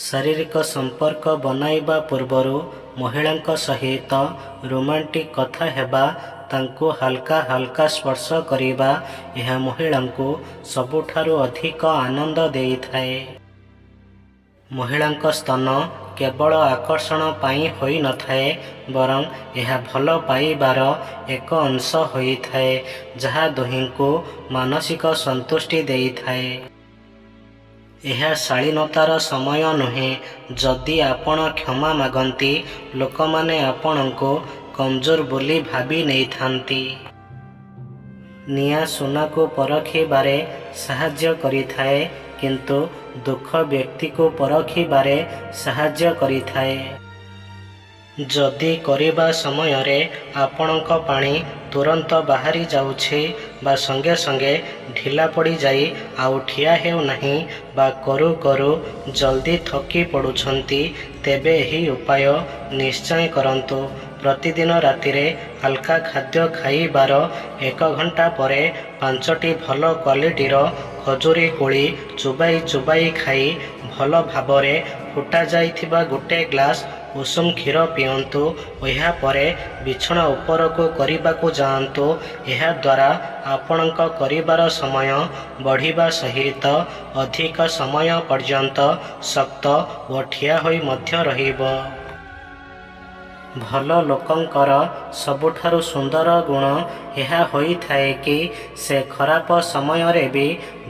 शारीरिक संपर्क बनाइबा पूर्वरु महिलांक सहित रोमांटिक कथा हेबा तांको हल्का हल्का स्पर्श करिबा यह महिलांको सबुठारु अधिक आनंद देइथाए। महिलांक स्तन केवल आकर्षण पाई होई नथाए बरं यह भल पाइबार एक अंश होइथाए जहा दुहिंको मानसिक संतुष्टि देइथाए। यह शालीनतार समय नुहे जदि आपण क्षमा मागंती लोक माने आपणको कमजोर बोली भाबी नहीं थांती। निया सुना को परखिबारे साहाय्य करिथाए किंतु दुख व्यक्ति को परखिबारे साहाय्य करिथाए। जदि करिबा समय रे आपणक पानी तुरंत बाहरी जाउछे बा संगे संगे ढिला पड़ी जाई आउ ठिया हेउ नहीं बा करू करू जल्दी थकी पड़ुछंती तेबे ही उपाय निश्चय करंतु। प्रतिदिन राति रे हल्का खाद्य खाइबार 1 घंटा परे 5टी भल क्वालिटीर खजूरी कोली चुबाई चुबाई खाई भल भावरे फुटा जाइथिबा गोटे ग्लास उषुम क्षीर पियंतु। यह परे बिछना उपरको करिबाकू जाआंतु। यह द्वारा आपणक करिबार समय बढ़िबा सहित अधिक समय पर्यंत शक्त व ठिया होई मध्य रहिबो। भल लोकंकर सबुठारु सुंदर गुण यह होई थाए कि से खराब समय रे भी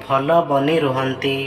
भल बनी रुहंती।